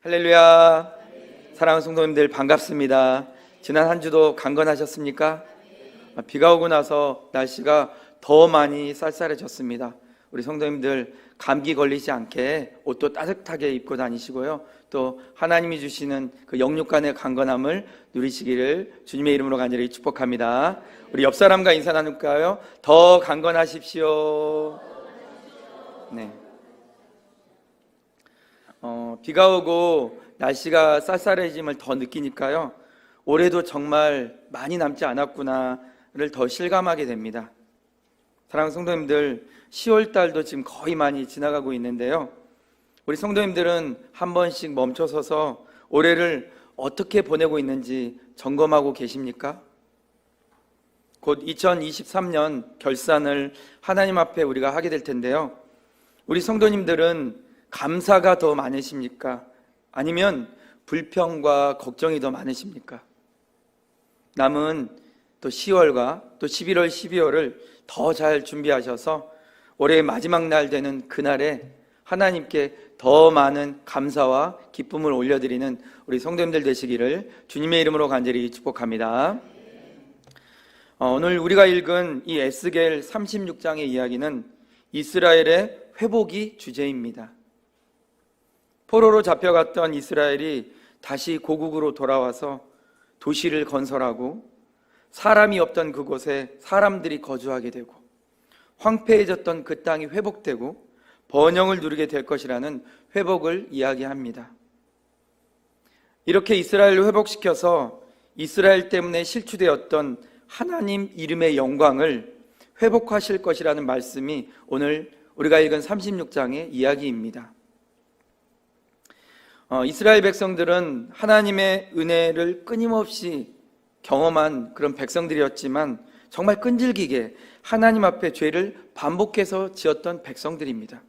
할렐루야. 사랑하는 성도님들 반갑습니다. 지난 한 주도 강건하셨습니까? 비가 오고 나서 날씨가 더 많이 쌀쌀해졌습니다. 우리 성도님들 감기 걸리지 않게 옷도 따뜻하게 입고 다니시고요, 또 하나님이 주시는 그 영육간의 강건함을 누리시기를 주님의 이름으로 간절히 축복합니다. 우리 옆 사람과 인사 나눌까요? 더 강건하십시오. 네. 비가 오고 날씨가 쌀쌀해짐을 더 느끼니까요, 올해도 정말 많이 남지 않았구나를 더 실감하게 됩니다. 사랑하는 성도님들, 10월 달도 지금 거의 많이 지나가고 있는데요, 우리 성도님들은 한 번씩 멈춰서서 올해를 어떻게 보내고 있는지 점검하고 계십니까? 곧 2023년 결산을 하나님 앞에 우리가 하게 될 텐데요, 우리 성도님들은 감사가 더 많으십니까? 아니면 불평과 걱정이 더 많으십니까? 남은 또 10월과 또 11월, 12월을 더 잘 준비하셔서 올해의 마지막 날 되는 그날에 하나님께 더 많은 감사와 기쁨을 올려드리는 우리 성도님들 되시기를 주님의 이름으로 간절히 축복합니다. 오늘 우리가 읽은 이 에스겔 36장의 이야기는 이스라엘의 회복이 주제입니다. 포로로 잡혀갔던 이스라엘이 다시 고국으로 돌아와서 도시를 건설하고 사람이 없던 그곳에 사람들이 거주하게 되고 황폐해졌던 그 땅이 회복되고 번영을 누리게 될 것이라는 회복을 이야기합니다. 이렇게 이스라엘을 회복시켜서 이스라엘 때문에 실추되었던 하나님 이름의 영광을 회복하실 것이라는 말씀이 오늘 우리가 읽은 36장의 이야기입니다. 이스라엘 백성들은 하나님의 은혜를 끊임없이 경험한 그런 백성들이었지만 정말 끈질기게 하나님 앞에 죄를 반복해서 지었던 백성들입니다.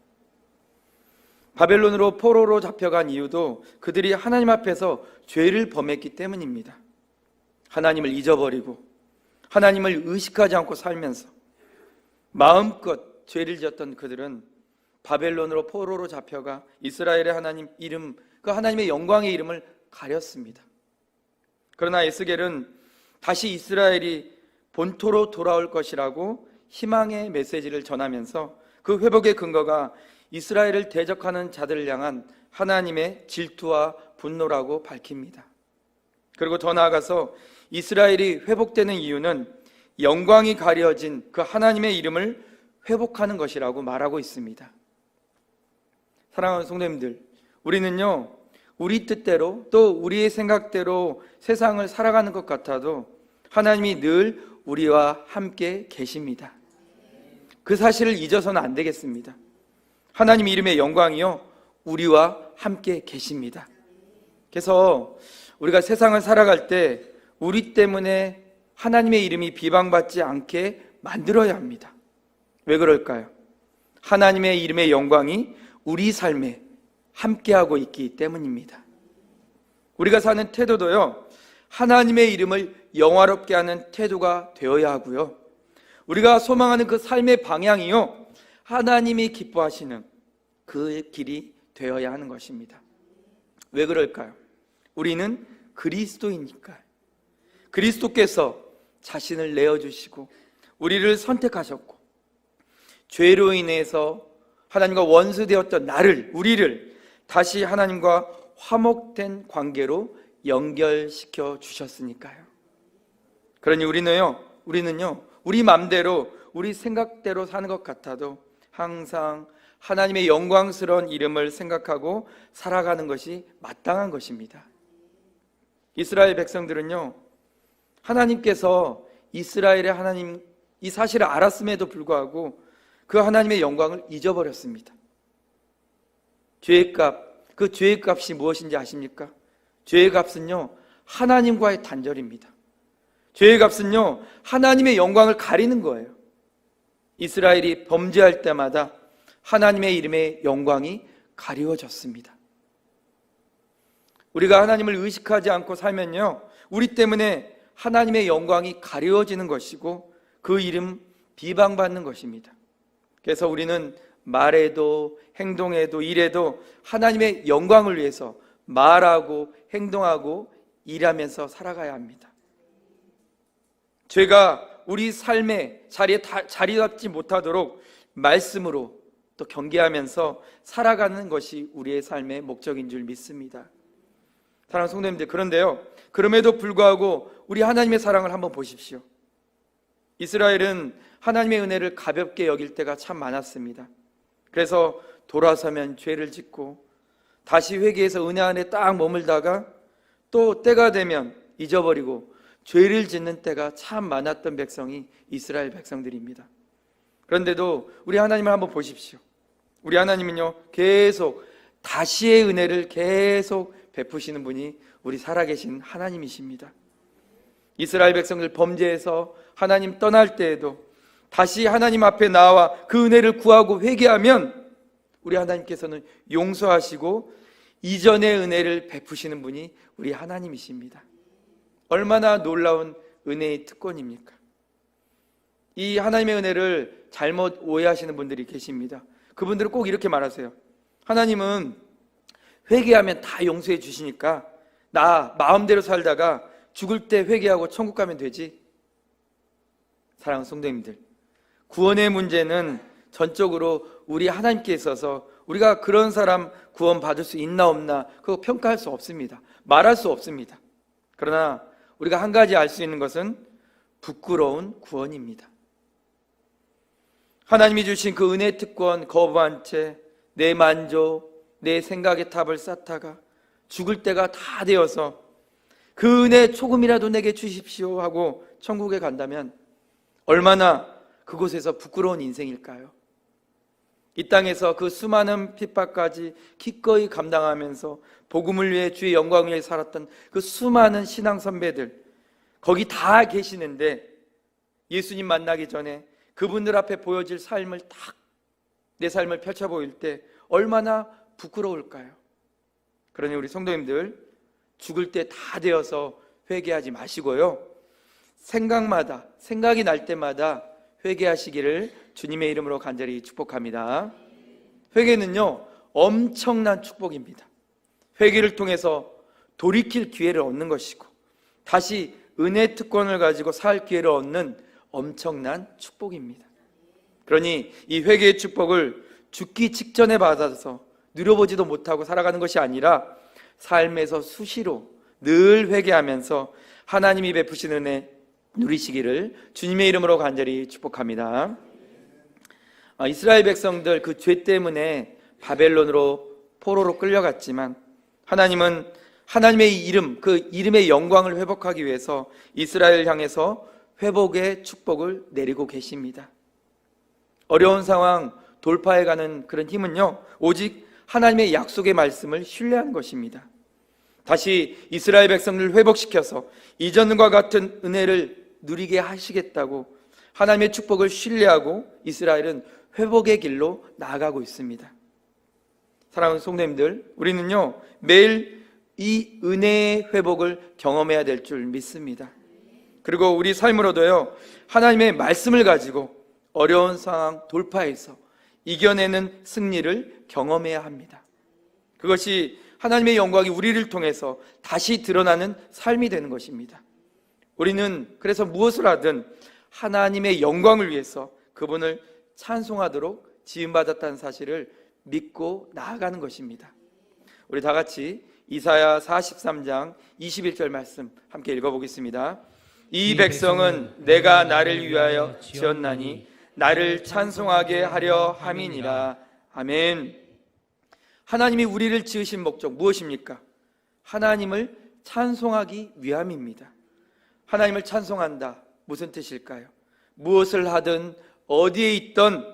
바벨론으로 포로로 잡혀간 이유도 그들이 하나님 앞에서 죄를 범했기 때문입니다. 하나님을 잊어버리고 하나님을 의식하지 않고 살면서 마음껏 죄를 지었던 그들은 바벨론으로 포로로 잡혀가 이스라엘의 하나님 이름, 그 하나님의 영광의 이름을 가렸습니다. 그러나 에스겔은 다시 이스라엘이 본토로 돌아올 것이라고 희망의 메시지를 전하면서 그 회복의 근거가 이스라엘을 대적하는 자들을 향한 하나님의 질투와 분노라고 밝힙니다. 그리고 더 나아가서 이스라엘이 회복되는 이유는 영광이 가려진 그 하나님의 이름을 회복하는 것이라고 말하고 있습니다. 사랑하는 성도님들, 우리는요, 우리 뜻대로 또 우리의 생각대로 세상을 살아가는 것 같아도 하나님이 늘 우리와 함께 계십니다. 그 사실을 잊어서는 안 되겠습니다. 하나님 이름의 영광이요, 우리와 함께 계십니다. 그래서 우리가 세상을 살아갈 때 우리 때문에 하나님의 이름이 비방받지 않게 만들어야 합니다. 왜 그럴까요? 하나님의 이름의 영광이 우리 삶에 함께하고 있기 때문입니다. 우리가 사는 태도도요, 하나님의 이름을 영화롭게 하는 태도가 되어야 하고요, 우리가 소망하는 그 삶의 방향이요, 하나님이 기뻐하시는 그 길이 되어야 하는 것입니다. 왜 그럴까요? 우리는 그리스도이니까요. 그리스도께서 자신을 내어주시고 우리를 선택하셨고 죄로 인해서 하나님과 원수되었던 우리를 다시 하나님과 화목된 관계로 연결시켜 주셨으니까요. 그러니 우리는요, 우리 마음대로 우리 생각대로 사는 것 같아도 항상 하나님의 영광스러운 이름을 생각하고 살아가는 것이 마땅한 것입니다. 이스라엘 백성들은요, 하나님께서 이스라엘의 하나님 이 사실을 알았음에도 불구하고 그 하나님의 영광을 잊어버렸습니다. 죄의 값, 그 죄의 값이 무엇인지 아십니까? 죄의 값은요, 하나님과의 단절입니다. 죄의 값은요, 하나님의 영광을 가리는 거예요. 이스라엘이 범죄할 때마다 하나님의 이름의 영광이 가리워졌습니다. 우리가 하나님을 의식하지 않고 살면요, 우리 때문에 하나님의 영광이 가리워지는 것이고 그 이름 비방받는 것입니다. 그래서 우리는 말에도 행동에도 일에도 하나님의 영광을 위해서 말하고 행동하고 일하면서 살아가야 합니다. 죄가 우리 삶의 자리에 자리 잡지 못하도록 말씀으로 또 경계하면서 살아가는 것이 우리의 삶의 목적인 줄 믿습니다. 사랑하는 성도님들, 그런데요, 그럼에도 불구하고 우리 하나님의 사랑을 한번 보십시오. 이스라엘은 하나님의 은혜를 가볍게 여길 때가 참 많았습니다. 그래서 돌아서면 죄를 짓고 다시 회개해서 은혜 안에 딱 머물다가 또 때가 되면 잊어버리고 죄를 짓는 때가 참 많았던 백성이 이스라엘 백성들입니다. 그런데도 우리 하나님을 한번 보십시오. 우리 하나님은요, 계속 다시의 은혜를 계속 베푸시는 분이 우리 살아계신 하나님이십니다. 이스라엘 백성들 범죄해서 하나님 떠날 때에도 다시 하나님 앞에 나와 그 은혜를 구하고 회개하면 우리 하나님께서는 용서하시고 이전의 은혜를 베푸시는 분이 우리 하나님이십니다. 얼마나 놀라운 은혜의 특권입니까? 이 하나님의 은혜를 잘못 오해하시는 분들이 계십니다. 그분들은 꼭 이렇게 말하세요. 하나님은 회개하면 다 용서해 주시니까 나 마음대로 살다가 죽을 때 회개하고 천국 가면 되지. 사랑하는 성도님들, 구원의 문제는 전적으로 우리 하나님께 있어서 우리가 그런 사람 구원 받을 수 있나 없나 그거 평가할 수 없습니다. 말할 수 없습니다. 그러나 우리가 한 가지 알 수 있는 것은 부끄러운 구원입니다. 하나님이 주신 그 은혜 특권 거부한 채 내 만족, 내 생각의 탑을 쌓다가 죽을 때가 다 되어서 그 은혜 조금이라도 내게 주십시오 하고 천국에 간다면 얼마나 그곳에서 부끄러운 인생일까요? 이 땅에서 그 수많은 핍박까지 기꺼이 감당하면서 복음을 위해 주의 영광을 위해 살았던 그 수많은 신앙 선배들, 거기 다 계시는데 예수님 만나기 전에 그분들 앞에 보여질 삶을 딱 내 삶을 펼쳐 보일 때 얼마나 부끄러울까요? 그러니 우리 성도님들, 죽을 때 다 되어서 회개하지 마시고요, 생각이 날 때마다 회개하시기를 주님의 이름으로 간절히 축복합니다. 회개는요, 엄청난 축복입니다. 회개를 통해서 돌이킬 기회를 얻는 것이고 다시 은혜 특권을 가지고 살 기회를 얻는 엄청난 축복입니다. 그러니 이 회개의 축복을 죽기 직전에 받아서 누려보지도 못하고 살아가는 것이 아니라 삶에서 수시로 늘 회개하면서 하나님이 베푸신 은혜 누리시기를 주님의 이름으로 간절히 축복합니다. 이스라엘 백성들 그 죄 때문에 바벨론으로 포로로 끌려갔지만 하나님은 하나님의 이름, 그 이름의 영광을 회복하기 위해서 이스라엘을 향해서 회복의 축복을 내리고 계십니다. 어려운 상황 돌파해가는 그런 힘은요, 오직 하나님의 약속의 말씀을 신뢰한 것입니다. 다시 이스라엘 백성들을 회복시켜서 이전과 같은 은혜를 누리게 하시겠다고 하나님의 축복을 신뢰하고 이스라엘은 회복의 길로 나아가고 있습니다. 사랑하는 성도님들, 우리는요 매일 이 은혜의 회복을 경험해야 될 줄 믿습니다. 그리고 우리 삶으로도요 하나님의 말씀을 가지고 어려운 상황 돌파해서 이겨내는 승리를 경험해야 합니다. 그것이 하나님의 영광이 우리를 통해서 다시 드러나는 삶이 되는 것입니다. 우리는 그래서 무엇을 하든 하나님의 영광을 위해서 그분을 찬송하도록 지음받았다는 사실을 믿고 나아가는 것입니다. 우리 다 같이 이사야 43장 21절 말씀 함께 읽어보겠습니다. 이 백성은 내가 나를 위하여 지었나니 나를 찬송하게 하려 함이니라. 아멘. 하나님이 우리를 지으신 목적 무엇입니까? 하나님을 찬송하기 위함입니다. 하나님을 찬송한다, 무슨 뜻일까요? 무엇을 하든 어디에 있든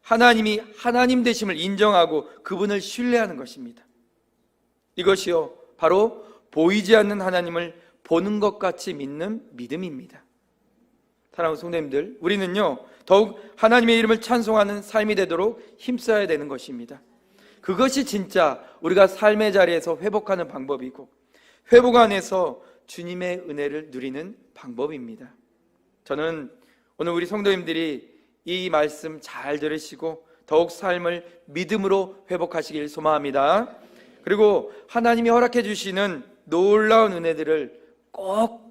하나님이 하나님 되심을 인정하고 그분을 신뢰하는 것입니다. 이것이요 바로 보이지 않는 하나님을 보는 것 같이 믿는 믿음입니다. 사랑하는 성도님들, 우리는요 더욱 하나님의 이름을 찬송하는 삶이 되도록 힘써야 되는 것입니다. 그것이 진짜 우리가 삶의 자리에서 회복하는 방법이고 회복 안에서 주님의 은혜를 누리는 방법입니다. 저는 오늘 우리 성도님들이 이 말씀 잘 들으시고 더욱 삶을 믿음으로 회복하시길 소망합니다. 그리고 하나님이 허락해 주시는 놀라운 은혜들을 꼭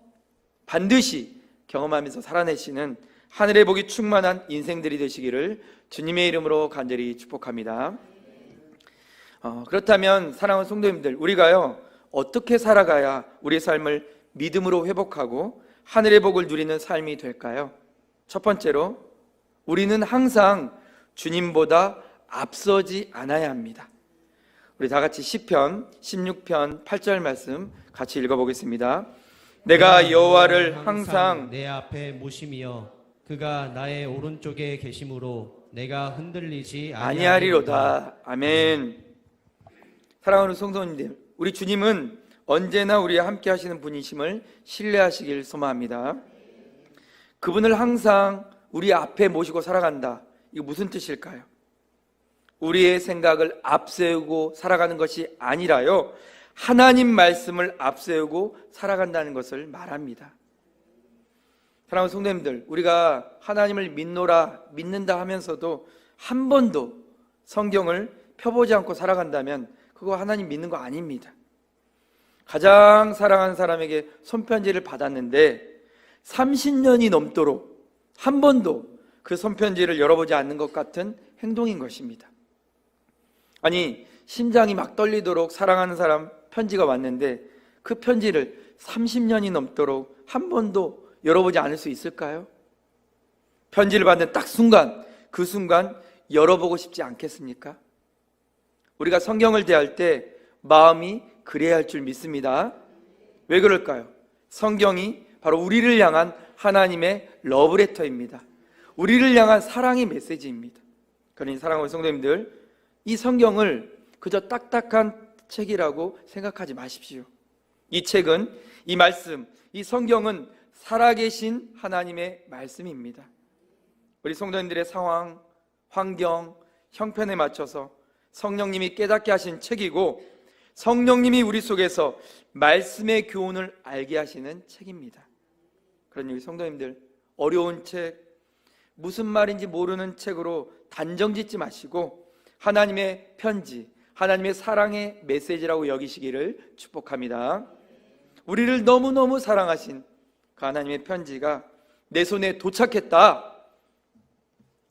반드시 경험하면서 살아내시는 하늘의 복이 충만한 인생들이 되시기를 주님의 이름으로 간절히 축복합니다. 그렇다면 사랑하는 성도님들, 우리가요 어떻게 살아가야 우리의 삶을 믿음으로 회복하고 하늘의 복을 누리는 삶이 될까요? 첫 번째로, 우리는 항상 주님보다 앞서지 않아야 합니다. 우리 다 같이 시편 16편 8절 말씀 같이 읽어보겠습니다. 내가 여호와를 항상 내 앞에 모심이여 그가 나의 오른쪽에 계심으로 내가 흔들리지 아니하리로다. 아멘. 사랑하는 성도님들, 우리 주님은 언제나 우리와 함께 하시는 분이심을 신뢰하시길 소망합니다. 그분을 항상 우리 앞에 모시고 살아간다. 이거 무슨 뜻일까요? 우리의 생각을 앞세우고 살아가는 것이 아니라요, 하나님 말씀을 앞세우고 살아간다는 것을 말합니다. 사랑하는 성도님들, 우리가 하나님을 믿는다 하면서도 한 번도 성경을 펴보지 않고 살아간다면 그거 하나님 믿는 거 아닙니다. 가장 사랑하는 사람에게 손편지를 받았는데 30년이 넘도록 한 번도 그 손편지를 열어보지 않는 것 같은 행동인 것입니다. 아니, 심장이 막 떨리도록 사랑하는 사람 편지가 왔는데 그 편지를 30년이 넘도록 한 번도 열어보지 않을 수 있을까요? 편지를 받는 딱 순간, 그 순간 열어보고 싶지 않겠습니까? 우리가 성경을 대할 때 마음이 그래야 할 줄 믿습니다. 왜 그럴까요? 성경이 바로 우리를 향한 하나님의 러브레터입니다. 우리를 향한 사랑의 메시지입니다. 그러니 사랑하는 성도님들, 이 성경을 그저 딱딱한 책이라고 생각하지 마십시오. 이 책은, 이 말씀, 이 성경은 살아계신 하나님의 말씀입니다. 우리 성도님들의 상황, 환경, 형편에 맞춰서 성령님이 깨닫게 하신 책이고, 성령님이 우리 속에서 말씀의 교훈을 알게 하시는 책입니다. 그러니 우리 성도님들, 어려운 책, 무슨 말인지 모르는 책으로 단정 짓지 마시고 하나님의 편지, 하나님의 사랑의 메시지라고 여기시기를 축복합니다. 우리를 너무너무 사랑하신 그 하나님의 편지가 내 손에 도착했다,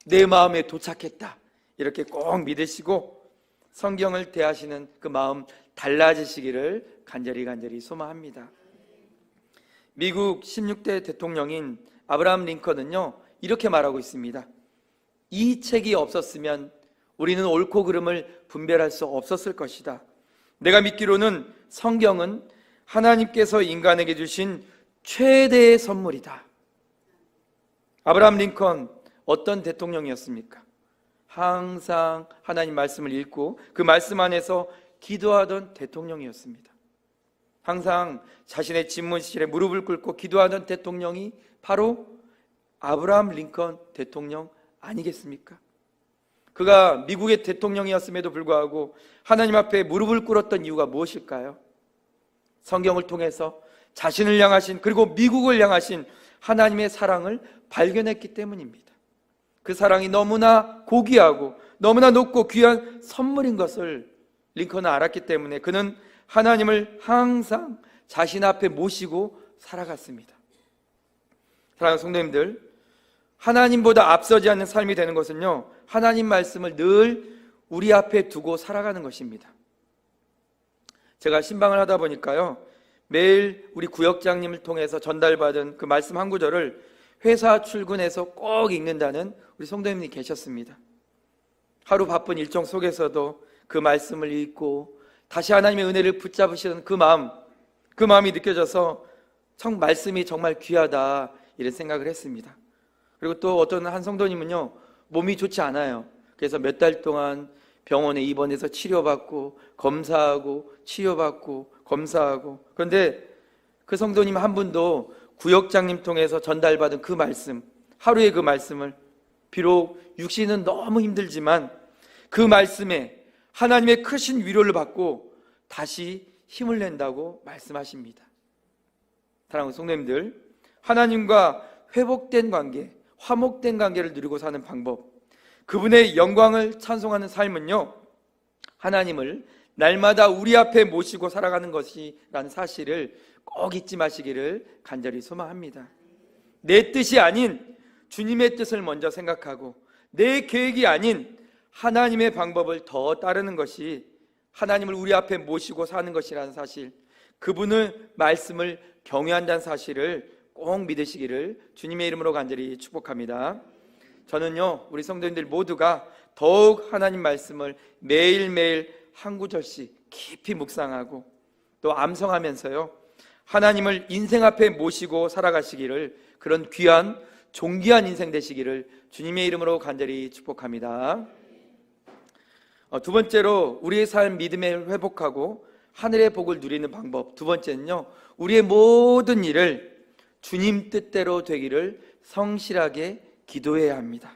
내 마음에 도착했다, 이렇게 꼭 믿으시고 성경을 대하시는 그 마음 달라지시기를 간절히 소망합니다. 미국 16대 대통령인 아브라함 링컨은요 이렇게 말하고 있습니다. 이 책이 없었으면 우리는 옳고 그름을 분별할 수 없었을 것이다. 내가 믿기로는 성경은 하나님께서 인간에게 주신 최대의 선물이다. 아브라함 링컨 어떤 대통령이었습니까? 항상 하나님 말씀을 읽고 그 말씀 안에서 기도하던 대통령이었습니다. 항상 자신의 집무실에 무릎을 꿇고 기도하던 대통령이 바로 아브라함 링컨 대통령 아니겠습니까? 그가 미국의 대통령이었음에도 불구하고 하나님 앞에 무릎을 꿇었던 이유가 무엇일까요? 성경을 통해서 자신을 향하신, 그리고 미국을 향하신 하나님의 사랑을 발견했기 때문입니다. 그 사랑이 너무나 고귀하고 너무나 높고 귀한 선물인 것을 링컨은 알았기 때문에 그는 하나님을 항상 자신 앞에 모시고 살아갔습니다. 사랑하는 성도님들, 하나님보다 앞서지 않는 삶이 되는 것은요, 하나님 말씀을 늘 우리 앞에 두고 살아가는 것입니다. 제가 신방을 하다 보니까요, 매일 우리 구역장님을 통해서 전달받은 그 말씀 한 구절을 회사 출근해서 꼭 읽는다는 우리 성도님이 계셨습니다. 하루 바쁜 일정 속에서도 그 말씀을 읽고 다시 하나님의 은혜를 붙잡으시는 그 마음이 느껴져서 말씀이 정말 귀하다, 이런 생각을 했습니다. 그리고 또 어떤 한 성도님은요, 몸이 좋지 않아요. 그래서 몇 달 동안 병원에 입원해서 치료받고 검사하고 치료받고 검사하고, 그런데 그 성도님 한 분도 구역장님 통해서 전달받은 그 말씀, 하루의 그 말씀을, 비록 육신은 너무 힘들지만 그 말씀에 하나님의 크신 위로를 받고 다시 힘을 낸다고 말씀하십니다. 사랑하는 성도님들, 하나님과 회복된 관계, 화목된 관계를 누리고 사는 방법, 그분의 영광을 찬송하는 삶은요, 하나님을 날마다 우리 앞에 모시고 살아가는 것이라는 사실을 꼭 잊지 마시기를 간절히 소망합니다. 내 뜻이 아닌 주님의 뜻을 먼저 생각하고 내 계획이 아닌 하나님의 방법을 더 따르는 것이 하나님을 우리 앞에 모시고 사는 것이라는 사실, 그분의 말씀을 경외한다는 사실을 꼭 믿으시기를 주님의 이름으로 간절히 축복합니다. 저는요, 우리 성도님들 모두가 더욱 하나님 말씀을 매일매일 한 구절씩 깊이 묵상하고 또 암송하면서요, 하나님을 인생 앞에 모시고 살아가시기를, 그런 귀한 존귀한 인생 되시기를 주님의 이름으로 간절히 축복합니다. 두 번째로 우리의 삶 믿음을 회복하고 하늘의 복을 누리는 방법, 두 번째는요, 우리의 모든 일을 주님 뜻대로 되기를 성실하게 기도해야 합니다.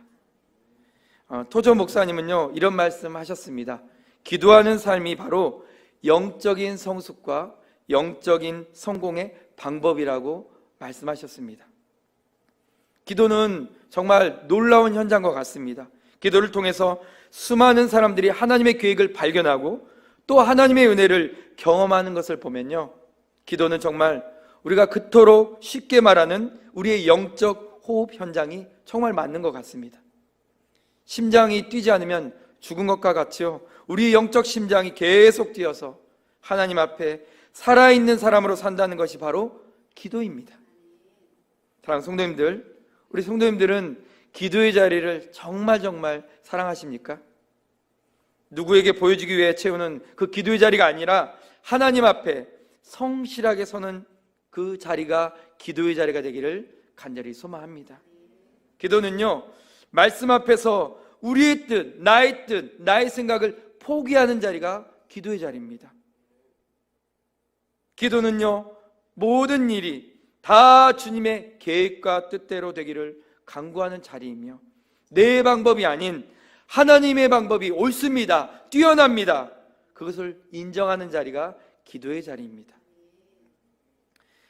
토조 목사님은요, 이런 말씀 하셨습니다. 기도하는 삶이 바로 영적인 성숙과 영적인 성공의 방법이라고 말씀하셨습니다. 기도는 정말 놀라운 현장과 같습니다. 기도를 통해서 수많은 사람들이 하나님의 계획을 발견하고 또 하나님의 은혜를 경험하는 것을 보면요, 기도는 정말 우리가 그토록 쉽게 말하는 우리의 영적 호흡 현장이 정말 맞는 것 같습니다. 심장이 뛰지 않으면 죽은 것과 같이요, 우리의 영적 심장이 계속 뛰어서 하나님 앞에 살아있는 사람으로 산다는 것이 바로 기도입니다. 사랑하는 성도님들, 우리 성도님들은 기도의 자리를 정말 사랑하십니까? 누구에게 보여주기 위해 채우는 그 기도의 자리가 아니라 하나님 앞에 성실하게 서는 그 자리가 기도의 자리가 되기를 간절히 소망합니다. 기도는요, 말씀 앞에서 우리의 뜻, 나의 생각을 포기하는 자리가 기도의 자리입니다. 기도는요, 모든 일이 다 주님의 계획과 뜻대로 되기를 간구하는 자리이며, 내 방법이 아닌 하나님의 방법이 옳습니다, 뛰어납니다, 그것을 인정하는 자리가 기도의 자리입니다.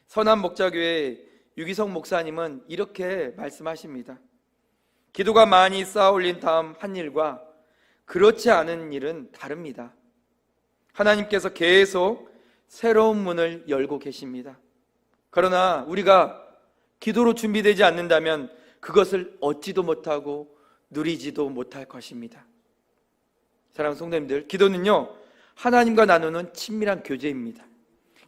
선한 목자교회 유기성 목사님은 이렇게 말씀하십니다. 기도가 많이 쌓아올린 다음 한 일과 그렇지 않은 일은 다릅니다. 하나님께서 계속 새로운 문을 열고 계십니다. 그러나 우리가 기도로 준비되지 않는다면 그것을 얻지도 못하고 누리지도 못할 것입니다. 사랑하는 성도님들, 기도는요, 하나님과 나누는 친밀한 교제입니다.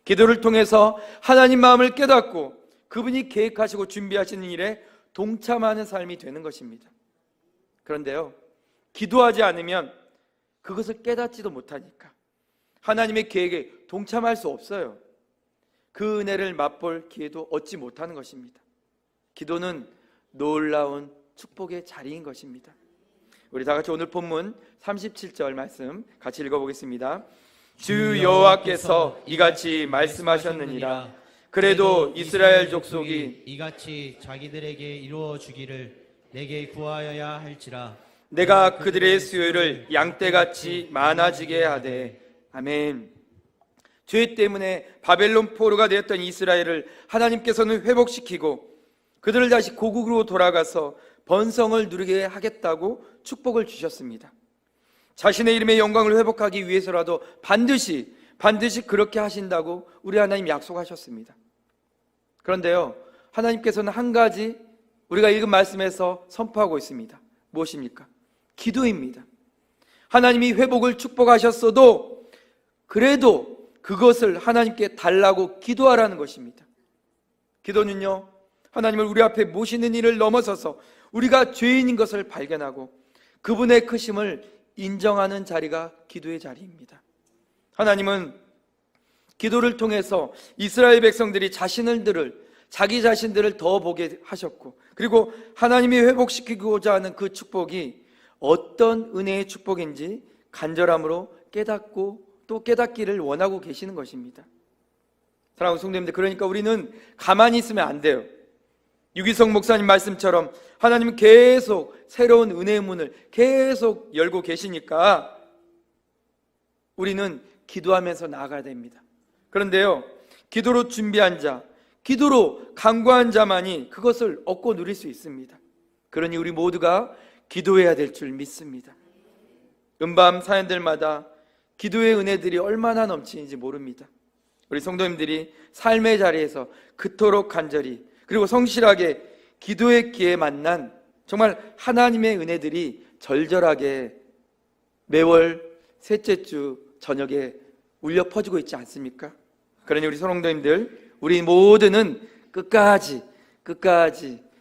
기도를 통해서 하나님 마음을 깨닫고 그분이 계획하시고 준비하시는 일에 동참하는 삶이 되는 것입니다. 그런데요, 기도하지 않으면 그것을 깨닫지도 못하니까 하나님의 계획에 동참할 수 없어요. 그 은혜를 맛볼 기회도 얻지 못하는 것입니다. 기도는 놀라운 축복의 자리인 것입니다. 우리 다 같이 오늘 본문 37절 말씀 같이 읽어보겠습니다. 주 여호와께서 이같이 말씀하셨느니라. 그래도 이스라엘 족속이 이같이 자기들에게 이루어 주기를 내게 구하여야 할지라. 내가 그들의 수요를 양떼같이 많아지게 하되. 아멘. 죄 때문에 바벨론 포로가 되었던 이스라엘을 하나님께서는 회복시키고 그들을 다시 고국으로 돌아가서 번성을 누리게 하겠다고 축복을 주셨습니다. 자신의 이름의 영광을 회복하기 위해서라도 반드시 그렇게 하신다고 우리 하나님 약속하셨습니다. 그런데요, 하나님께서는 한 가지 우리가 읽은 말씀에서 선포하고 있습니다. 무엇입니까? 기도입니다. 하나님이 회복을 축복하셨어도 그래도 그것을 하나님께 달라고 기도하라는 것입니다. 기도는요, 하나님을 우리 앞에 모시는 일을 넘어서서 우리가 죄인인 것을 발견하고 그분의 크심을 인정하는 자리가 기도의 자리입니다. 하나님은 기도를 통해서 이스라엘 백성들이 자기 자신들을 더 보게 하셨고, 그리고 하나님이 회복시키고자 하는 그 축복이 어떤 은혜의 축복인지 간절함으로 깨닫고 또 깨닫기를 원하고 계시는 것입니다. 사랑하는 성도님들, 그러니까 우리는 가만히 있으면 안 돼요. 유기성 목사님 말씀처럼 하나님은 계속 새로운 은혜의 문을 계속 열고 계시니까 우리는 기도하면서 나아가야 됩니다. 그런데요, 기도로 준비한 자, 기도로 간구한 자만이 그것을 얻고 누릴 수 있습니다. 그러니 우리 모두가 기도해야 될 줄 믿습니다. 음밤 사연들마다 기도의 은혜들이 얼마나 넘치는지 모릅니다. 우리 성도님들이 삶의 자리에서 그토록 간절히 그리고 성실하게 기도의 기에 만난 정말 하나님의 은혜들이 절절하게 매월 셋째 주 저녁에 울려 퍼지고 있지 않습니까? 그러니 우리 성도님들, 우리 모두는 끝까지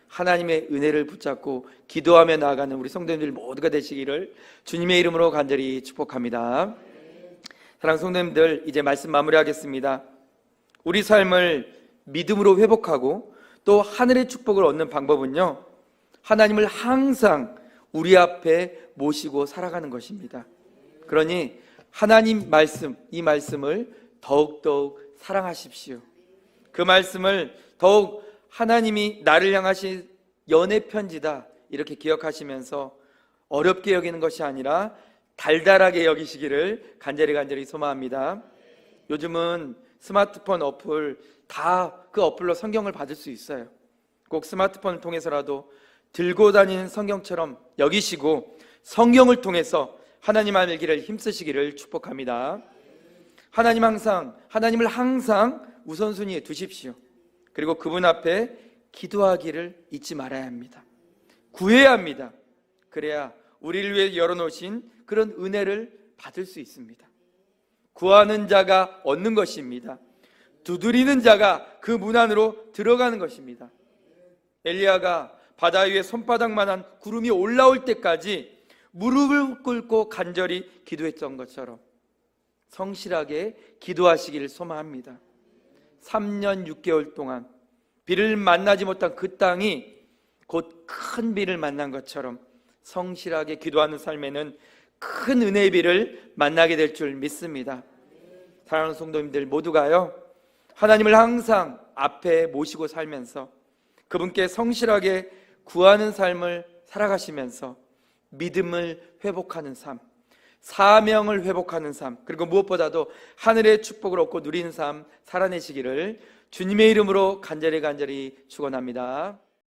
하나님의 은혜를 붙잡고 기도하며 나아가는 우리 성도님들 모두가 되시기를 주님의 이름으로 간절히 축복합니다. 사랑하는 성도님들, 이제 말씀 마무리하겠습니다. 우리 삶을 믿음으로 회복하고 또 하늘의 축복을 얻는 방법은요, 하나님을 항상 우리 앞에 모시고 살아가는 것입니다. 그러니 하나님 말씀, 이 말씀을 더욱더욱 사랑하십시오. 그 말씀을 더욱 하나님이 나를 향하신 연애 편지다 이렇게 기억하시면서 어렵게 여기는 것이 아니라 달달하게 여기시기를 간절히 소망합니다. 요즘은 스마트폰 어플 다 그 어플로 성경을 받을 수 있어요. 꼭 스마트폰을 통해서라도 들고 다니는 성경처럼 여기시고 성경을 통해서 하나님 알기를 힘쓰시기를 축복합니다. 하나님을 항상 우선순위에 두십시오. 그리고 그분 앞에 기도하기를 잊지 말아야 합니다. 구해야 합니다. 그래야 우리를 위해 열어놓으신 그런 은혜를 받을 수 있습니다. 구하는 자가 얻는 것입니다. 두드리는 자가 그 문 안으로 들어가는 것입니다. 엘리야가 바다 위에 손바닥만한 구름이 올라올 때까지 무릎을 꿇고 간절히 기도했던 것처럼 성실하게 기도하시기를 소망합니다. 3년 6개월 동안 비를 만나지 못한 그 땅이 곧 큰 비를 만난 것처럼 성실하게 기도하는 삶에는 큰 은혜의 비를 만나게 될 줄 믿습니다. 사랑하는 성도님들 모두가요, 하나님을 항상 앞에 모시고 살면서 그분께 성실하게 구하는 삶을 살아가시면서 믿음을 회복하는 삶, 사명을 회복하는 삶, 그리고 무엇보다도 하늘의 축복을 얻고 누리는 삶 살아내시기를 주님의 이름으로 간절히 축원합니다.